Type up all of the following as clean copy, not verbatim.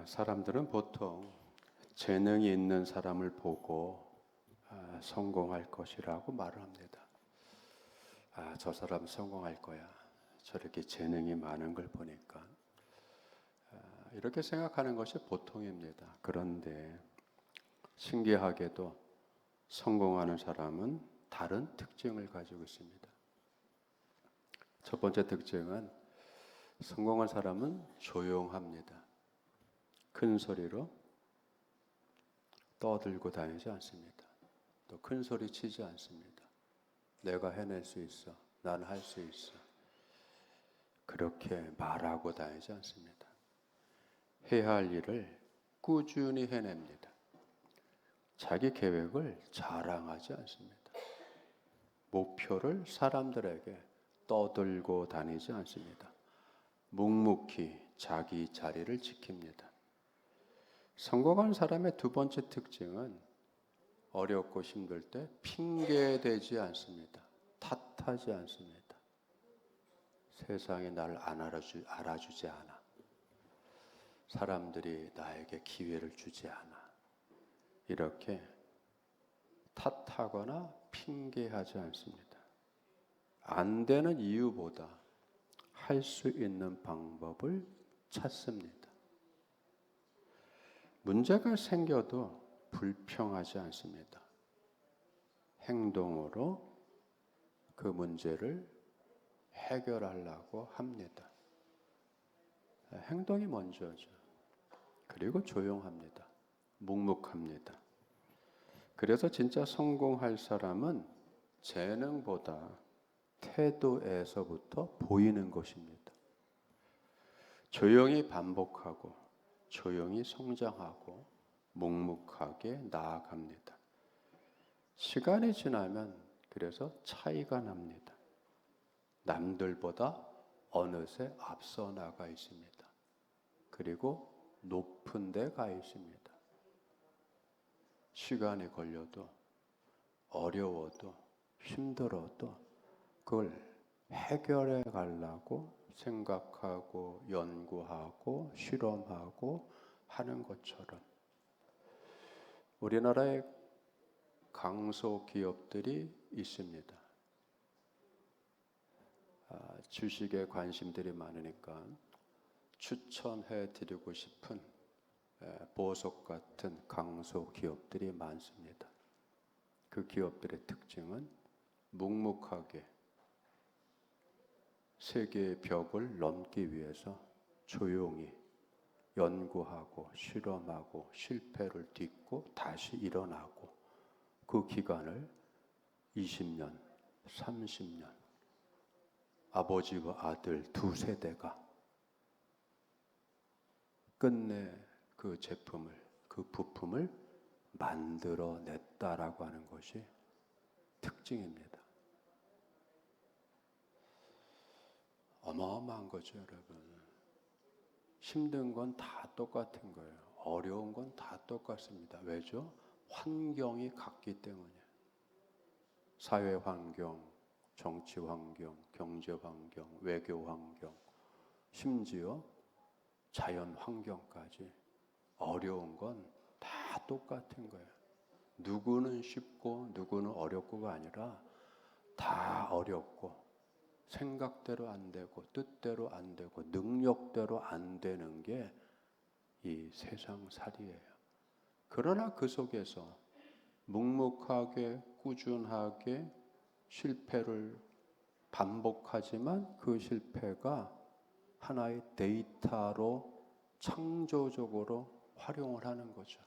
사람들은 보통 재능이 있는 사람을 보고 성공할 것이라고 말을 합니다. 저 사람 성공할 거야. 저렇게 재능이 많은 걸 보니까. 이렇게 생각하는 것이 보통입니다. 그런데 신기하게도 성공하는 사람은 다른 특징을 가지고 있습니다. 첫 번째 특징은 성공한 사람은 조용합니다. 큰 소리로 떠들고 다니지 않습니다. 또 큰 소리 치지 않습니다. 내가 해낼 수 있어. 난 할 수 있어. 그렇게 말하고 다니지 않습니다. 해야 할 일을 꾸준히 해냅니다. 자기 계획을 자랑하지 않습니다. 목표를 사람들에게 떠들고 다니지 않습니다. 묵묵히 자기 자리를 지킵니다. 성공한 사람의 두 번째 특징은 어렵고 힘들 때 핑계대지 않습니다. 탓하지 않습니다. 세상이 나를 알아주지 않아. 사람들이 나에게 기회를 주지 않아. 이렇게 탓하거나 핑계하지 않습니다. 안 되는 이유보다 할 수 있는 방법을 찾습니다. 문제가 생겨도 불평하지 않습니다. 행동으로 그 문제를 해결하려고 합니다. 행동이 먼저죠. 그리고 조용합니다. 묵묵합니다. 그래서 진짜 성공할 사람은 재능보다 태도에서부터 보이는 것입니다. 조용히 반복하고 조용히 성장하고 묵묵하게 나아갑니다. 시간이 지나면 그래서 차이가 납니다. 남들보다 어느새 앞서 나가 있습니다. 그리고 높은 데 가 있습니다. 시간이 걸려도 어려워도 힘들어도 그걸 해결해 가려고 생각하고 연구하고 실험하고 하는 것처럼 우리나라에 강소기업들이 있습니다. 주식에 관심들이 많으니까 추천해 드리고 싶은 보석 같은 강소기업들이 많습니다. 그 기업들의 특징은 묵묵하게 세계의 벽을 넘기 위해서 조용히 연구하고 실험하고 실패를 딛고 다시 일어나고 그 기간을 20년, 30년 아버지와 아들 두 세대가 끝내 그 제품을, 그 부품을 만들어냈다라고 하는 것이 특징입니다. 어마어마한 거죠, 여러분. 힘든 건 다 똑같은 거예요. 어려운 건 다 똑같습니다. 왜죠? 환경이 같기 때문에. 사회 환경, 정치 환경, 경제 환경, 외교 환경, 심지어 자연 환경까지 어려운 건 다 똑같은 거예요. 누구는 쉽고 누구는 어렵고가 아니라 다 어렵고 생각대로 안 되고 뜻대로 안 되고 능력대로 안 되는 게 이 세상살이에요. 그러나 그 속에서 묵묵하게 꾸준하게 실패를 반복하지만 그 실패가 하나의 데이터로 창조적으로 활용을 하는 거죠.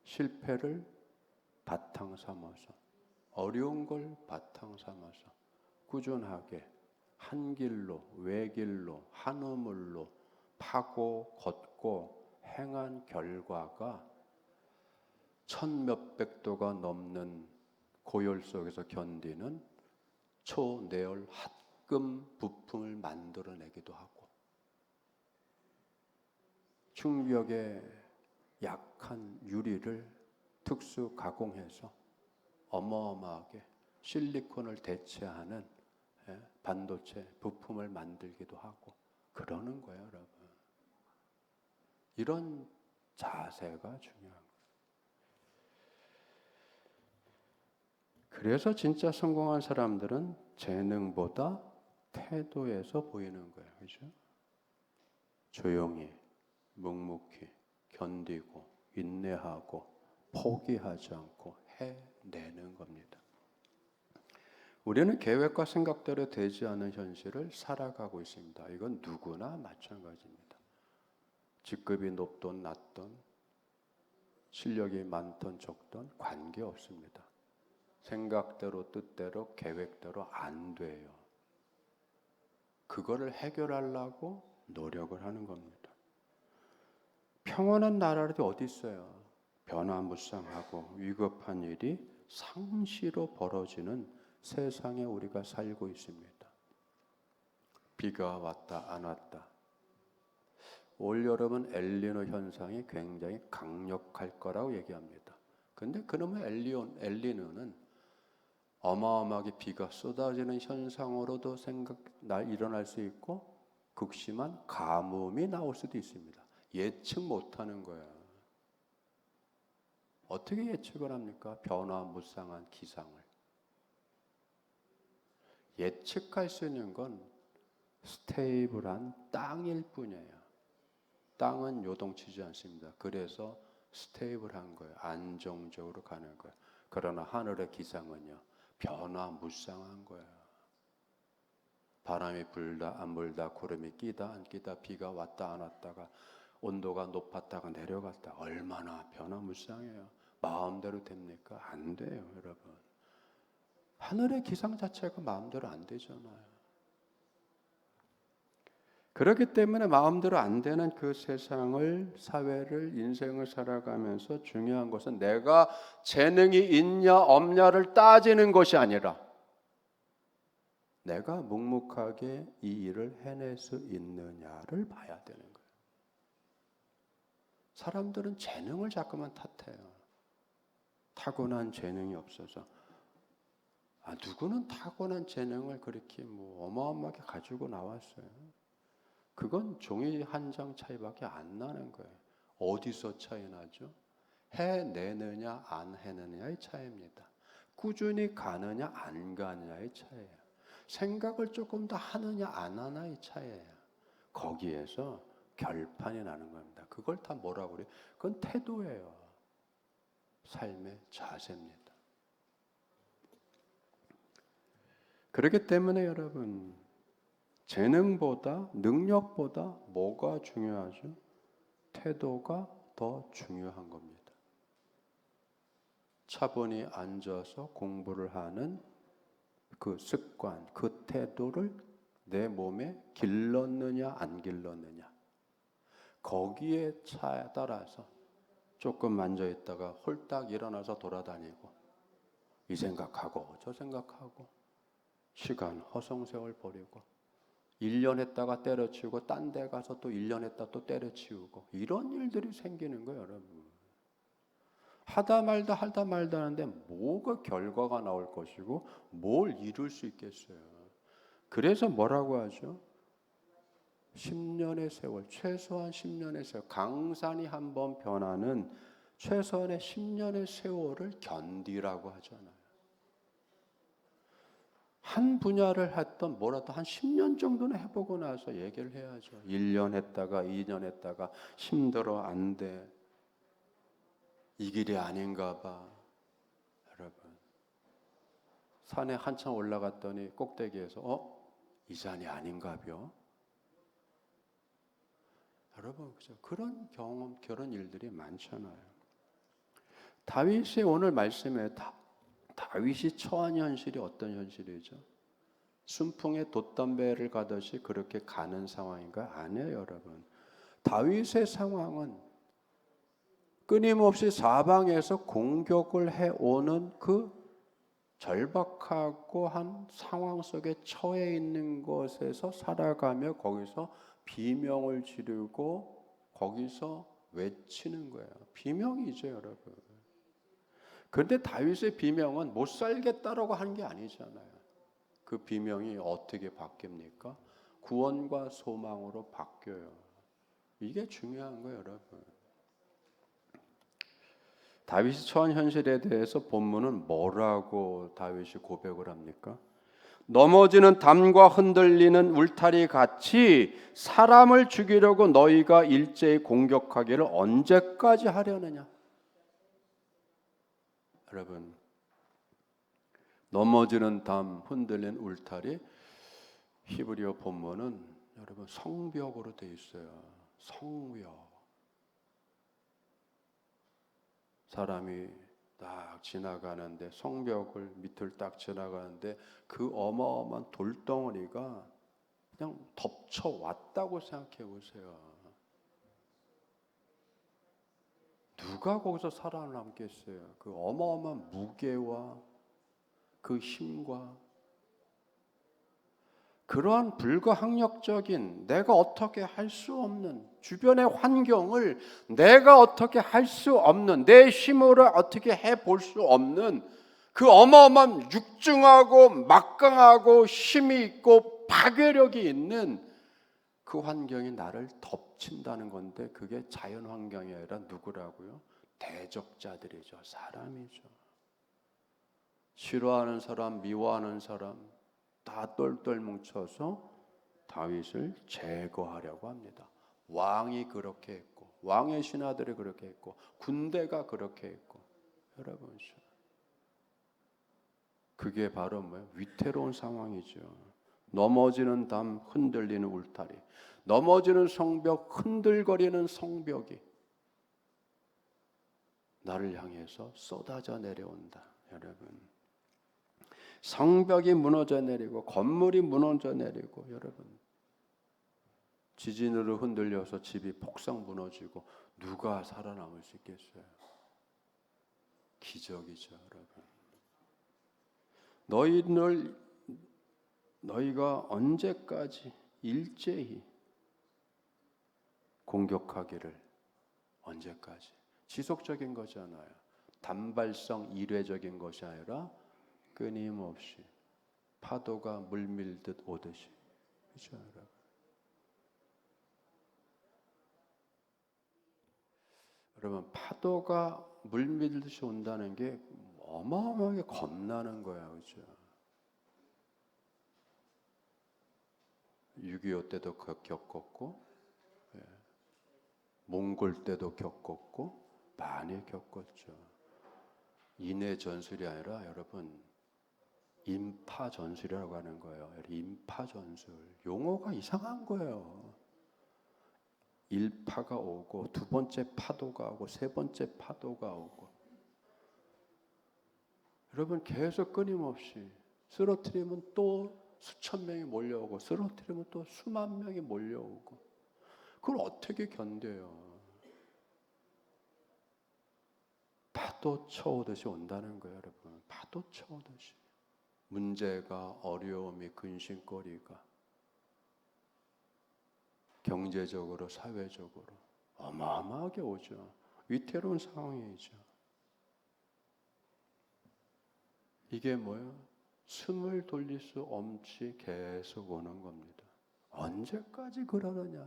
실패를 바탕 삼아서 어려운 걸 바탕 삼아서 꾸준하게 한 길로 외길로 한우물로 파고 걷고 행한 결과가 천몇백 도가 넘는 고열 속에서 견디는 초내열 합금 부품을 만들어내기도 하고 충격에 약한 유리를 특수 가공해서 어마어마하게 실리콘을 대체하는 반도체 부품을 만들기도 하고 그러는 거예요, 여러분. 이런 자세가 중요한 거예요. 그래서 진짜 성공한 사람들은 재능보다 태도에서 보이는 거예요. 그죠? 조용히, 묵묵히, 견디고, 인내하고, 포기하지 않고 해내는 겁니다. 우리는 계획과 생각대로 되지 않은 현실을 살아가고 있습니다. 이건 누구나 마찬가지입니다. 직급이 높든 낮든, 실력이 많든 적든 관계없습니다. 생각대로, 뜻대로, 계획대로 안 돼요. 그거를 해결하려고 노력을 하는 겁니다. 평온한 나라들이 어디 있어요? 변화무쌍하고 위급한 일이 상시로 벌어지는 세상에 우리가 살고 있습니다. 비가 왔다 안 왔다. 올 여름은 엘니노 현상이 굉장히 강력할 거라고 얘기합니다. 근데 그놈의 엘니노는 어마어마하게 비가 쏟아지는 현상으로도 일어날 수 있고 극심한 가뭄이 나올 수도 있습니다. 예측 못하는 거야. 어떻게 예측을 합니까? 변화무쌍한 기상을. 예측할 수 있는 건 스테이블한 땅일 뿐이에요. 땅은 요동치지 않습니다. 그래서 스테이블한 거예요. 안정적으로 가는 거예요. 그러나 하늘의 기상은요, 변화무쌍한 거예요. 바람이 불다 안 불다, 구름이 끼다 안 끼다, 비가 왔다 안 왔다가, 온도가 높았다가 내려갔다. 얼마나 변화무쌍해요. 마음대로 됩니까? 안 돼요, 여러분. 하늘의 기상 자체가 마음대로 안 되잖아요. 그렇기 때문에 마음대로 안 되는 그 세상을, 사회를, 인생을 살아가면서 중요한 것은 내가 재능이 있냐 없냐를 따지는 것이 아니라 내가 묵묵하게 이 일을 해낼 수 있느냐를 봐야 되는 거예요. 사람들은 재능을 자꾸만 탓해요. 타고난 재능이 없어서. 누구는 타고난 재능을 그렇게 어마어마하게 가지고 나왔어요. 그건 종이 한 장 차이밖에 안 나는 거예요. 어디서 차이 나죠? 해내느냐 안 해내느냐의 차이입니다. 꾸준히 가느냐 안 가느냐의 차이예요. 생각을 조금 더 하느냐 안 하느냐의 차이예요. 거기에서 결판이 나는 겁니다. 그걸 다 뭐라고 그래요? 그건 태도예요. 삶의 자세입니다. 그렇기 때문에 여러분, 재능보다 능력보다 뭐가 중요하죠? 태도가 더 중요한 겁니다. 차분히 앉아서 공부를 하는 그 습관, 그 태도를 내 몸에 길렀느냐 안 길렀느냐, 거기에 따라서 조금 앉아있다가 홀딱 일어나서 돌아다니고 이 생각하고 저 생각하고 시간 허송세월 버리고 1년 했다가 때려치우고 딴 데 가서 또 1년 했다 또 때려치우고 이런 일들이 생기는 거예요, 여러분. 하다 말다 하는데 뭐가 결과가 나올 것이고 뭘 이룰 수 있겠어요. 그래서 뭐라고 하죠? 10년의 세월, 최소한 10년의 세월, 강산이 한번 변하는 최소한의 10년의 세월을 견디라고 하잖아요. 한 분야를 했던 뭐라도 한 10년 정도는 해보고 나서 얘기를 해야죠. 1년 했다가 2년 했다가 힘들어 안 돼. 이 길이 아닌가 봐. 여러분, 산에 한참 올라갔더니 꼭대기에서 이 산이 아닌가벼. 여러분, 그죠? 그런 경험, 그런 일들이 많잖아요. 다윗의 오늘 말씀에 다윗이 처한 현실이 어떤 현실이죠? 순풍에 돛담배를 가듯이 그렇게 가는 상황인가? 아니에요, 여러분. 다윗의 상황은 끊임없이 사방에서 공격을 해오는 그 절박하고 한 상황 속에 처해 있는 것에서 살아가며 거기서 비명을 지르고 거기서 외치는 거예요. 비명이죠, 여러분. 그런데 다윗의 비명은 못 살겠다라고 한 게 아니잖아요. 그 비명이 어떻게 바뀝니까? 구원과 소망으로 바뀌어요. 이게 중요한 거예요, 여러분. 다윗이 처한 현실에 대해서 본문은 뭐라고 다윗이 고백을 합니까? 넘어지는 담과 흔들리는 울타리 같이 사람을 죽이려고 너희가 일제히 공격하기를 언제까지 하려느냐? 여러분, 넘어지는 담, 흔들리는 울타리, 히브리어 본문은 여러분 성벽으로 돼 있어요. 성벽. 사람이 딱 지나가는데, 성벽을 밑을 딱 지나가는데 그 어마어마한 돌덩어리가 그냥 덮쳐왔다고 생각해 보세요. 누가 거기서 살아남겠어요? 그 어마어마한 무게와 그 힘과 그러한 불가항력적인, 내가 어떻게 할 수 없는 주변의 환경을 내가 어떻게 할 수 없는, 내 힘으로 어떻게 해볼 수 없는 그 어마어마한 육중하고 막강하고 힘이 있고 파괴력이 있는 그 환경이 나를 덮친다는 건데, 그게 자연 환경이 아니라 누구라고요? 대적자들이죠. 사람이죠. 싫어하는 사람, 미워하는 사람 다 똘똘 뭉쳐서 다윗을 제거하려고 합니다. 왕이 그렇게 했고, 왕의 신하들이 그렇게 했고, 군대가 그렇게 했고. 여러분, 그게 바로 뭐예요? 위태로운 상황이죠. 넘어지는 담, 흔들리는 울타리, 넘어지는 성벽, 흔들거리는 성벽이 나를 향해서 쏟아져 내려온다. 여러분, 성벽이 무너져 내리고 건물이 무너져 내리고, 여러분, 지진으로 흔들려서 집이 폭삭 무너지고 누가 살아남을 수 있겠어요? 기적이죠, 여러분. 너희가 언제까지 일제히 공격하기를, 언제까지? 지속적인 거잖아요. 단발성 일회적인 것이 아니라 끊임없이 파도가 물밀듯 오듯이. 그렇죠, 여러분? 여러분, 파도가 물밀듯이 온다는 게 어마어마하게 겁나는 거야, 그렇죠? 6.25 때도 겪었고, 몽골 때도 겪었고, 많이 겪었죠. 인해 전술이 아니라 여러분, 인파 전술이라고 하는 거예요. 인파 전술. 용어가 이상한 거예요. 1파가 오고, 두 번째 파도가 오고, 세 번째 파도가 오고. 여러분, 계속 끊임없이 쓰러뜨리면 또 수천 명이 몰려오고, 쓰러뜨리면 또 수만 명이 몰려오고. 그걸 어떻게 견뎌요? 파도 쳐오듯이 온다는 거예요, 여러분. 파도 쳐오듯이. 문제가, 어려움이, 근심거리가 경제적으로, 사회적으로 어마어마하게 오죠. 위태로운 상황이죠. 이게 뭐예요? 숨을 돌릴 수 없이 계속 오는 겁니다. 언제까지 그러느냐?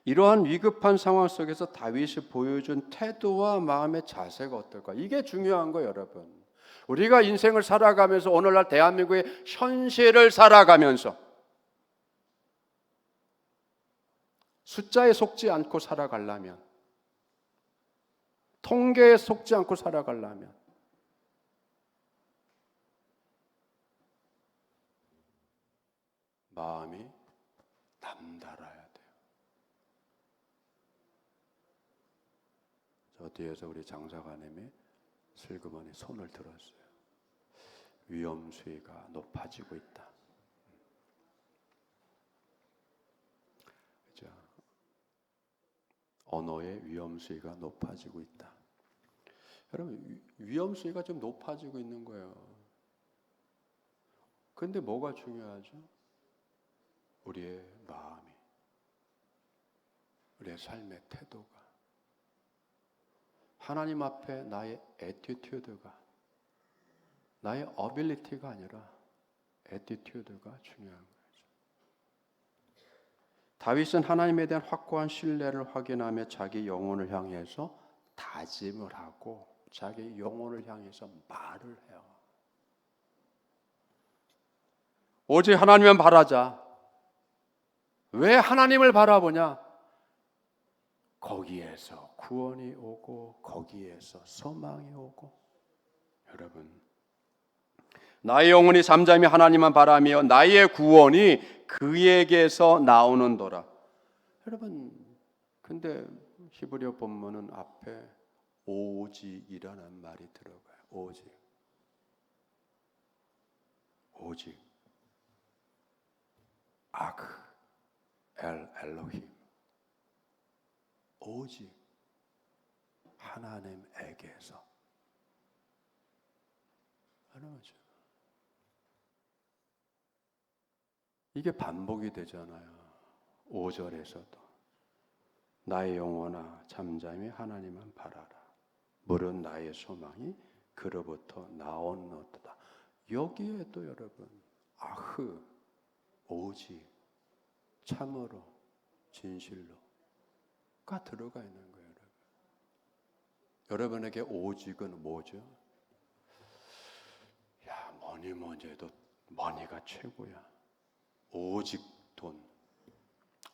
이러한 위급한 상황 속에서 다윗이 보여준 태도와 마음의 자세가 어떨까? 이게 중요한 거예요, 여러분. 우리가 인생을 살아가면서, 오늘날 대한민국의 현실을 살아가면서 숫자에 속지 않고 살아가려면, 통계에 속지 않고 살아가려면 마음이 남달라야 돼요. 저 뒤에서 우리 장사관님이 슬그머니 손을 들었어요. 위험 수위가 높아지고 있다. 그죠? 언어의 위험 수위가 높아지고 있다. 여러분, 위험 수위가 좀 높아지고 있는 거예요. 그런데 뭐가 중요하죠? 우리의 마음이, 우리의 삶의 태도가, 하나님 앞에 나의 애티튜드가, 나의 어빌리티가 아니라 애티튜드가 중요한 거죠. 다윗은 하나님에 대한 확고한 신뢰를 확인하며 자기 영혼을 향해서 다짐을 하고 자기 영혼을 향해서 말을 해요. 오직 하나님만 바라자. 왜 하나님을 바라보냐? 거기에서 구원이 오고 거기에서 소망이 오고. 여러분, 나의 영혼이 잠잠히 하나님만 바라며 나의 구원이 그에게서 나오는도라. 여러분, 근데 히브리어 본문은 앞에 오직이라는 말이 들어가요. 오직. 오직. 아크 엘로힘. 오직 하나님에게서. 하는 거죠. 이게 반복이 되잖아요. 5절에서도 나의 영혼아 잠잠히 하나님만 바라라. 무릇 나의 소망이 그로부터 나오노도다. 여기에도 여러분 아흐 오직 참으로 진실로가 들어가 있는 거예요. 여러분에게 오직은 뭐죠? 야, 뭐니 해도 머니가 최고야. 오직 돈,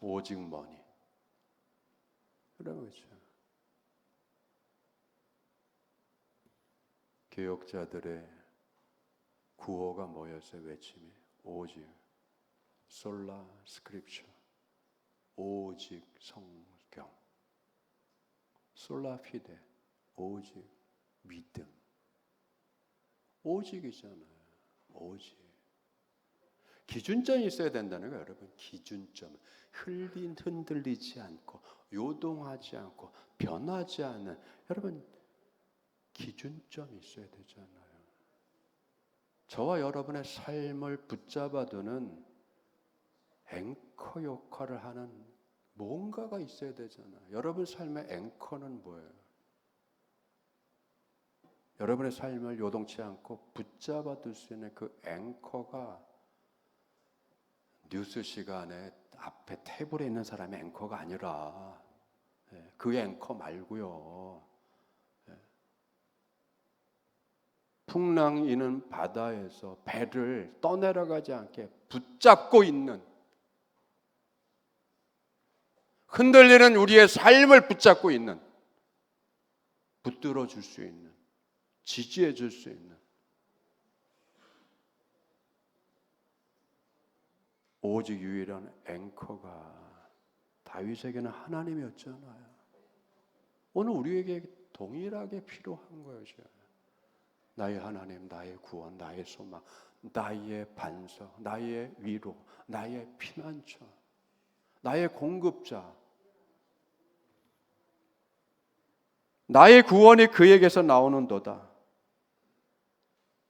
오직 머니. 그런 거죠. 개혁자들의 구호가 뭐였어요? 외침이 오직 솔라 스크립처, 오직 성경, 솔라 피데, 오직 믿음. 오직이잖아요. 오직. 기준점이 있어야 된다는 거예요, 여러분. 기준점. 흔들리지 않고 요동하지 않고 변하지 않는, 여러분, 기준점이 있어야 되잖아요. 저와 여러분의 삶을 붙잡아두는 앵커 역할을 하는 뭔가가 있어야 되잖아요. 여러분 삶의 앵커는 뭐예요? 여러분의 삶을 요동치 않고 붙잡아둘 수 있는 그 앵커가 뉴스 시간에 앞에 테이블에 있는 사람의 앵커가 아니라 그 앵커 말고요. 풍랑이는 바다에서 배를 떠내려가지 않게 붙잡고 있는, 흔들리는 우리의 삶을 붙잡고 있는, 붙들어 줄 수 있는, 지지해 줄 수 있는 오직 유일한 앵커가 다윗에게는 하나님이었잖아요. 오늘 우리에게 동일하게 필요한 거예요. 나의 하나님, 나의 구원, 나의 소망, 나의 반석, 나의 위로, 나의 피난처, 나의 공급자. 나의 구원이 그에게서 나오는도다.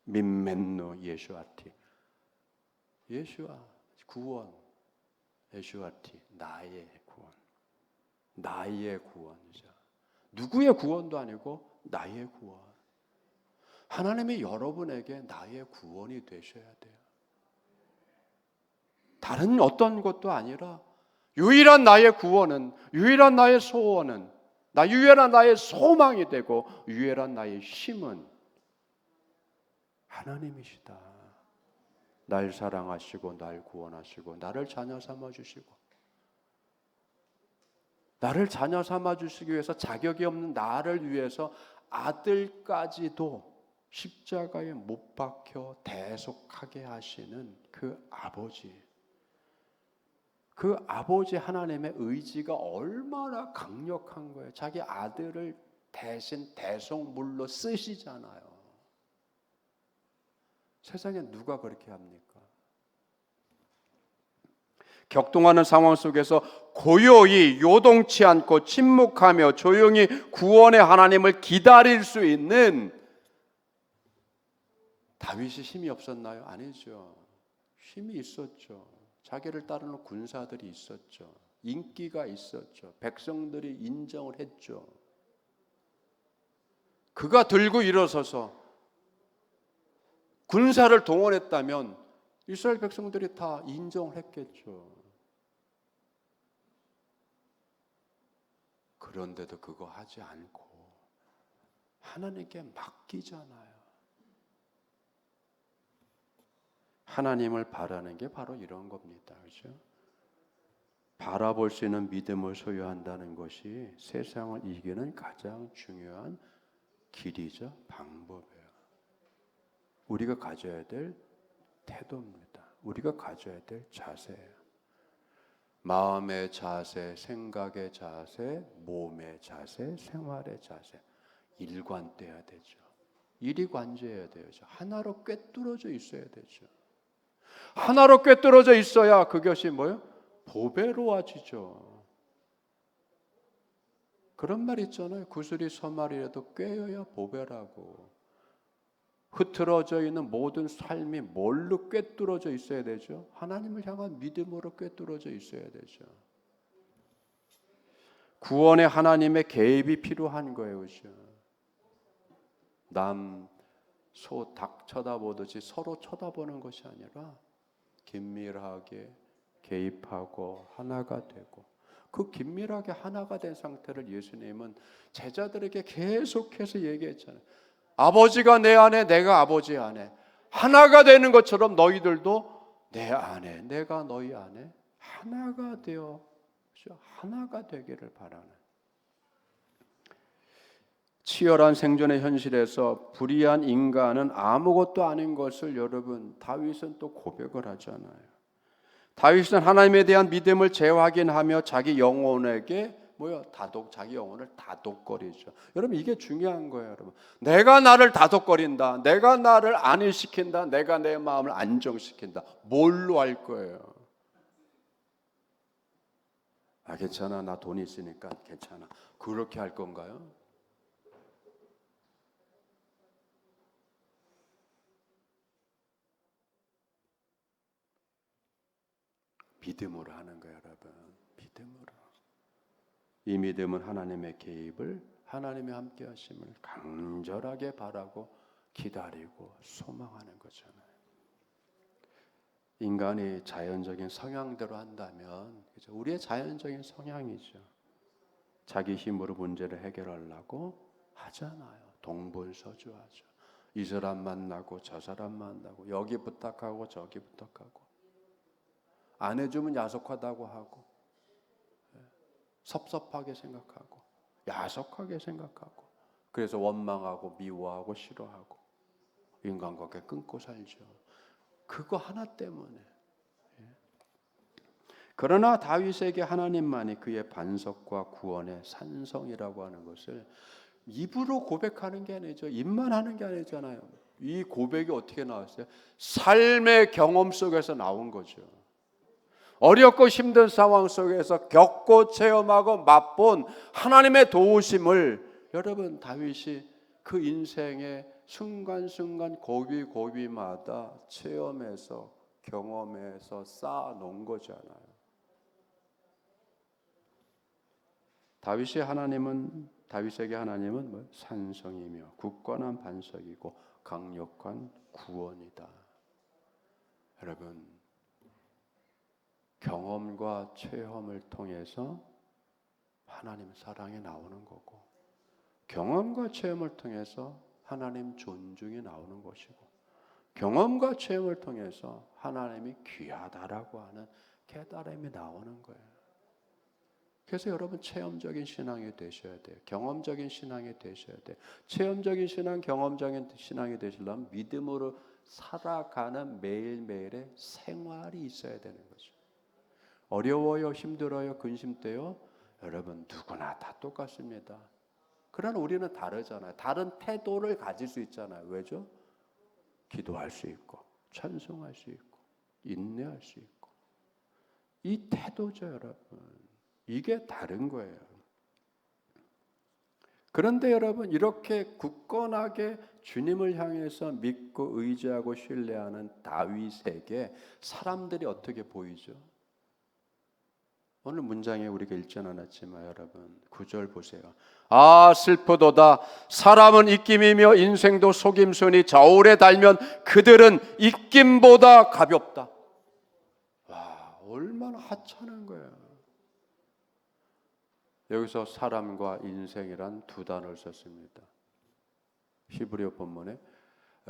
민멘노 예수아티. 예수아 구원, 예수아티 나의 구원, 나의 구원이자 누구의 구원도 아니고 나의 구원. 하나님이 여러분에게 나의 구원이 되셔야 돼요. 다른 어떤 것도 아니라 유일한 나의 구원은, 유일한 나의 소원은, 유일한 나의 소망이 되고 유일한 나의 힘은 하나님이시다. 날 사랑하시고 날 구원하시고 나를 자녀 삼아주시고, 나를 자녀 삼아주시기 위해서 자격이 없는 나를 위해서 아들까지도 십자가에 못 박혀 대속하게 하시는 그 아버지, 그 아버지 하나님의 의지가 얼마나 강력한 거예요. 자기 아들을 대신 대속물로 쓰시잖아요. 세상에 누가 그렇게 합니까? 격동하는 상황 속에서 고요히 요동치 않고 침묵하며 조용히 구원의 하나님을 기다릴 수 있는 다윗이 힘이 없었나요? 아니죠. 힘이 있었죠. 자기를 따르는 군사들이 있었죠. 인기가 있었죠. 백성들이 인정을 했죠. 그가 들고 일어서서 군사를 동원했다면 이스라엘 백성들이 다 인정을 했겠죠. 그런데도 그거 하지 않고 하나님께 맡기잖아요. 하나님을 바라는 게 바로 이런 겁니다. 그렇죠? 바라볼 수 있는 믿음을 소유한다는 것이 세상을 이기는 가장 중요한 길이죠. 방법이에요. 우리가 가져야 될 태도입니다. 우리가 가져야 될 자세예요. 마음의 자세, 생각의 자세, 몸의 자세, 생활의 자세. 일관돼야 되죠. 일이 관제해야 되죠. 하나로 꿰뚫어져 있어야 되죠. 하나로 꿰뚫어져 있어야 그것이 뭐예요? 보배로워지죠. 그런 말 있잖아요. 구슬이 서말이라도 꿰어야 보배라고. 흐트러져 있는 모든 삶이 뭘로 꿰뚫어져 있어야 되죠? 하나님을 향한 믿음으로 꿰뚫어져 있어야 되죠. 구원에 하나님의 개입이 필요한 거예요. 그렇죠? 남, 소, 닭 쳐다보듯이 서로 쳐다보는 것이 아니라 긴밀하게 개입하고 하나가 되고, 그 긴밀하게 하나가 된 상태를 예수님은 제자들에게 계속해서 얘기했잖아요. 아버지가 내 안에, 내가 아버지 안에 하나가 되는 것처럼 너희들도 내 안에, 내가 너희 안에 하나가 되어 하나가 되기를 바라는, 치열한 생존의 현실에서 불의한 인간은 아무것도 아닌 것을 여러분 다윗은 또 고백을 하잖아요. 다윗은 하나님에 대한 믿음을 재확인하며 자기 영혼에게 자기 영혼을 다독거리죠. 여러분 이게 중요한 거예요. 여러분 내가 나를 다독거린다, 내가 나를 안일시킨다, 내가 내 마음을 안정시킨다. 뭘로 할 거예요? 괜찮아, 나 돈 있으니까 괜찮아. 그렇게 할 건가요? 믿음으로 하는 거예요, 여러분. 믿음으로. 이 믿음은 하나님의 개입을, 하나님의 함께 하심을 간절하게 바라고 기다리고 소망하는 거잖아요. 인간이 자연적인 성향대로 한다면, 그죠? 우리의 자연적인 성향이죠. 자기 힘으로 문제를 해결하려고 하잖아요. 동분서주하죠. 이 사람 만나고 저 사람 만나고, 여기 부탁하고 저기 부탁하고, 안 해주면 야속하다고 하고, 섭섭하게 생각하고, 야속하게 생각하고, 그래서 원망하고 미워하고 싫어하고 인간관계 끊고 살죠. 그거 하나 때문에. 그러나 다윗에게 하나님만이 그의 반석과 구원의 산성이라고 하는 것을 입으로 고백하는 게 아니죠. 입만 하는 게 아니잖아요. 이 고백이 어떻게 나왔어요? 삶의 경험 속에서 나온 거죠. 어렵고 힘든 상황 속에서 겪고 체험하고 맛본 하나님의 도우심을 여러분 다윗이 그 인생의 순간순간 고비고비마다 체험해서 경험해서 쌓아놓은 거잖아요. 다윗에게 하나님은 산성이며 굳건한 반석이고 강력한 구원이다. 여러분 경험과 체험을 통해서 하나님 사랑이 나오는 거고, 경험과 체험을 통해서 하나님 존중이 나오는 것이고, 경험과 체험을 통해서 하나님이 귀하다라고 하는 깨달음이 나오는 거예요. 그래서 여러분 체험적인 신앙이 되셔야 돼요. 경험적인 신앙이 되셔야 돼요. 체험적인 신앙, 경험적인 신앙이 되시려면 믿음으로 살아가는 매일매일의 생활이 있어야 되는 거죠. 어려워요, 힘들어요, 근심돼요. 여러분 누구나 다 똑같습니다. 그러나 우리는 다르잖아요. 다른 태도를 가질 수 있잖아요. 왜죠? 기도할 수 있고, 찬송할 수 있고, 인내할 수 있고. 이 태도죠, 여러분. 이게 다른 거예요. 그런데 여러분 이렇게 굳건하게 주님을 향해서 믿고 의지하고 신뢰하는 다윗에게 사람들이 어떻게 보이죠? 오늘 문장에 우리가 읽지 않았지만 여러분 9절 보세요. 슬프도다. 사람은 입김이며 인생도 속임수니 저울에 달면 그들은 입김보다 가볍다. 와, 얼마나 하찮은 거예요. 여기서 사람과 인생이란 두 단어를 썼습니다. 히브리어 본문에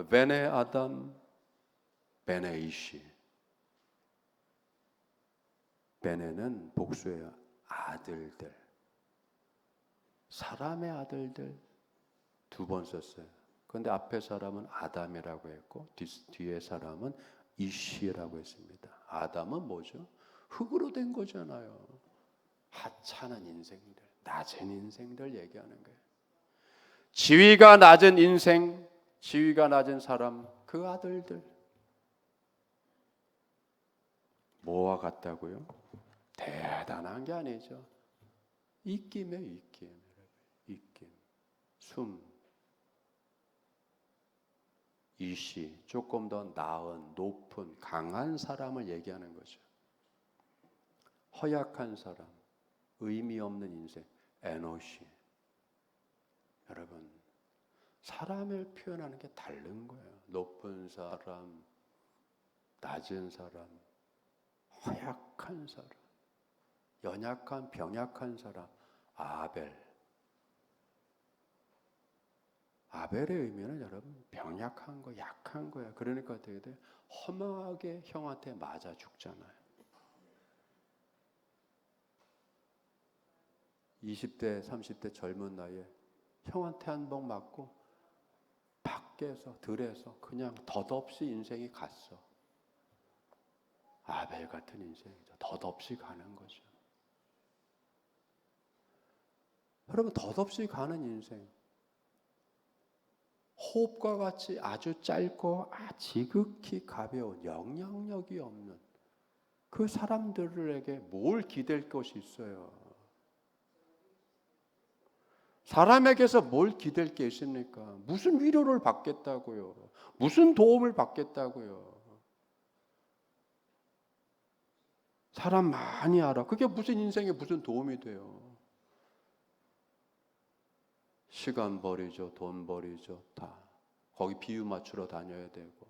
베네 아담 베네 이시. 베네는 복수예요. 아들들. 사람의 아들들 두 번 썼어요. 그런데 앞에 사람은 아담이라고 했고 뒤에 사람은 이시라고 했습니다. 아담은 뭐죠? 흙으로 된 거잖아요. 하찮은 인생들, 낮은 인생들 얘기하는 거예요. 지위가 낮은 인생, 지위가 낮은 사람, 그 아들들. 뭐와 같다고요? 대단한 게 아니죠. 입김이에요, 입김. 입김. 숨. 이시. 조금 더 나은, 높은, 강한 사람을 얘기하는 거죠. 허약한 사람, 의미 없는 인생, 에너시. 여러분, 사람을 표현하는 게 다른 거예요. 높은 사람, 낮은 사람, 허약한 사람, 연약한, 병약한 사람, 아벨. 아벨의 의미는 여러분 병약한 거, 약한 거야. 그러니까 어떻게 돼? 허망하게 형한테 맞아 죽잖아요. 20대, 30대 젊은 나이에 형한테 한 방 맞고 밖에서, 들에서 그냥 덧없이 인생이 갔어. 아벨 같은 인생이죠. 덧없이 가는 거죠. 여러분, 덧없이 가는 인생. 호흡과 같이 아주 짧고 지극히 가벼운 영향력이 없는 그 사람들에게 뭘 기댈 것이 있어요? 사람에게서 뭘 기댈 게 있습니까? 무슨 위로를 받겠다고요? 무슨 도움을 받겠다고요? 사람 많이 알아. 그게 무슨 인생에 무슨 도움이 돼요? 시간 버리죠, 돈 버리죠, 다. 거기 비유 맞추러 다녀야 되고.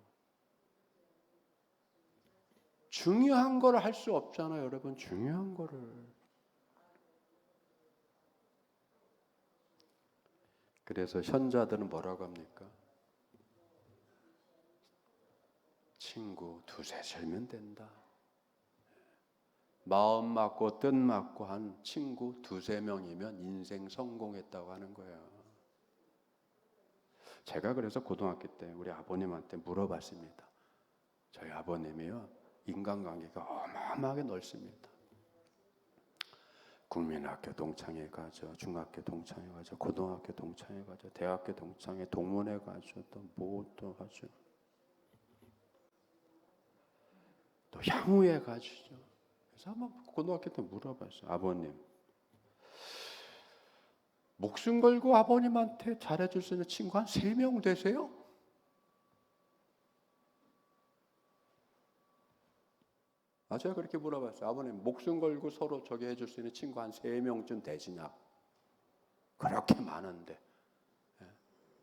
중요한 걸 할 수 없잖아요, 여러분. 중요한 거를. 그래서 현자들은 뭐라고 합니까? 친구 두세 살면 된다. 마음 맞고 뜻 맞고 한 친구 두세 명이면 인생 성공했다고 하는 거예요. 제가 그래서 고등학교 때 우리 아버님한테 물어봤습니다. 저희 아버님이요, 인간관계가 어마어마하게 넓습니다. 국민학교 동창회 가죠, 중학교 동창회 가죠, 고등학교 동창회 가죠, 대학교 동창회 동문회 가죠, 또 뭐 또 가죠, 또 향후에 가죠. 그래서 한번 고등학교 때 물어봤어요. 아버님, 목숨 걸고 아버님한테 잘해줄 수 있는 친구 한 3명 되세요? 제가 그렇게 물어봤어요. 아버님, 목숨 걸고 서로 저기 해줄 수 있는 친구 한 3명쯤 되시냐? 그렇게 많은데.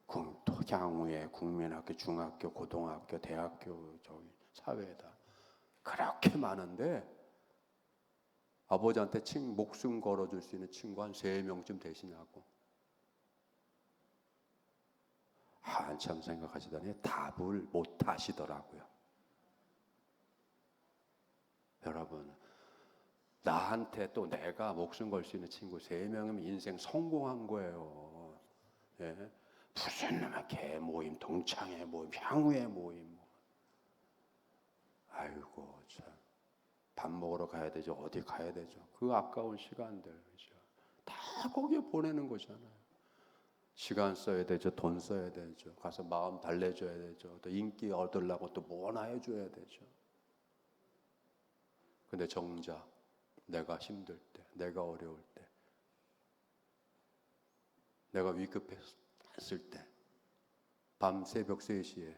또 향후에 국민학교, 중학교, 고등학교, 대학교, 저기 사회다. 그렇게 많은데 아버지한테 목숨 걸어줄 수 있는 친구 한 3명쯤 되시냐고. 한참 생각하시더니 답을 못 하시더라고요. 여러분, 나한테 또 내가 목숨 걸 수 있는 친구 3명이면 인생 성공한 거예요. 예? 무슨 개 모임, 동창회 모임, 향후회 모임. 아이고 참. 밥 먹으러 가야 되죠. 어디 가야 되죠. 그 아까운 시간들, 그렇죠? 다 거기에 보내는 거잖아요. 시간 써야 되죠. 돈 써야 되죠. 가서 마음 달래줘야 되죠. 또 인기 얻으려고 또 뭐나 해줘야 되죠. 근데 정작 내가 힘들 때, 내가 어려울 때, 내가 위급했을 때, 밤 새벽 3시에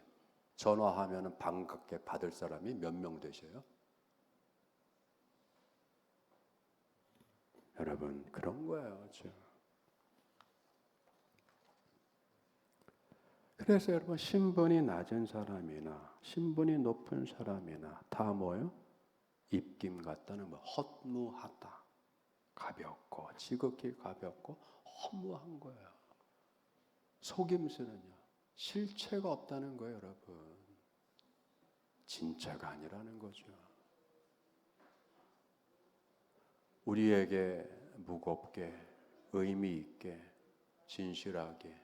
전화하면 반갑게 받을 사람이 몇 명 되셔요? 여러분, 그런 거예요. 지금. 그래서 여러분, 신분이 낮은 사람이나 신분이 높은 사람이나 다 뭐예요? 입김 같다는 뭐 헛무하다, 가볍고 지극히 가볍고 허무한 거야. 속임수는요, 실체가 없다는 거예요, 여러분. 진짜가 아니라는 거죠. 우리에게 무겁게, 의미 있게, 진실하게,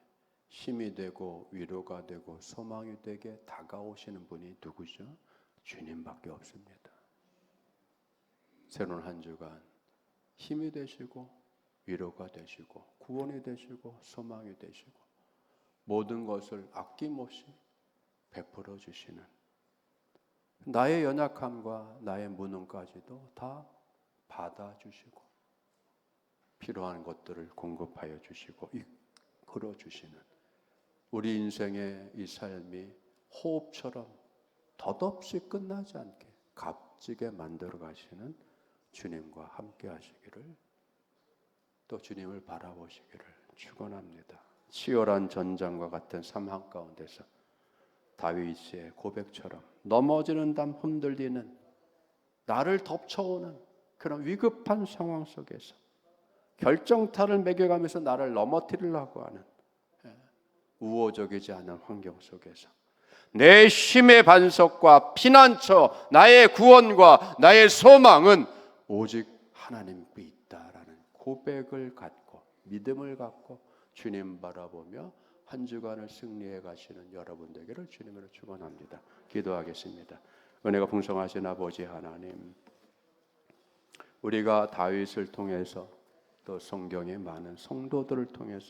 힘이 되고 위로가 되고 소망이 되게 다가오시는 분이 누구죠? 주님밖에 없습니다. 새로운 한 주간 힘이 되시고 위로가 되시고 구원이 되시고 소망이 되시고 모든 것을 아낌없이 베풀어 주시는, 나의 연약함과 나의 무능까지도 다 받아주시고 필요한 것들을 공급하여 주시고 이끌어 주시는, 우리 인생의 이 삶이 호흡처럼 덧없이 끝나지 않게 값지게 만들어 가시는 주님과 함께 하시기를, 또 주님을 바라보시기를 축원합니다. 치열한 전장과 같은 삶 한가운데서 다윗의 고백처럼 넘어지는 담 흔들리는, 나를 덮쳐오는 그런 위급한 상황 속에서 결정타를 매겨가면서 나를 넘어뜨리려고 하는 우호적이지 않은 환경 속에서 내 힘의 반석과 피난처, 나의 구원과 나의 소망은 오직 하나님께 있다라는 고백을 갖고 믿음을 갖고 주님 바라보며 한 주간을 승리해 가시는 여러분 되기를 주님으로 축원합니다. 기도하겠습니다. 은혜가 풍성하신 아버지 하나님, 우리가 다윗을 통해서 또 성경의 많은 성도들을 통해서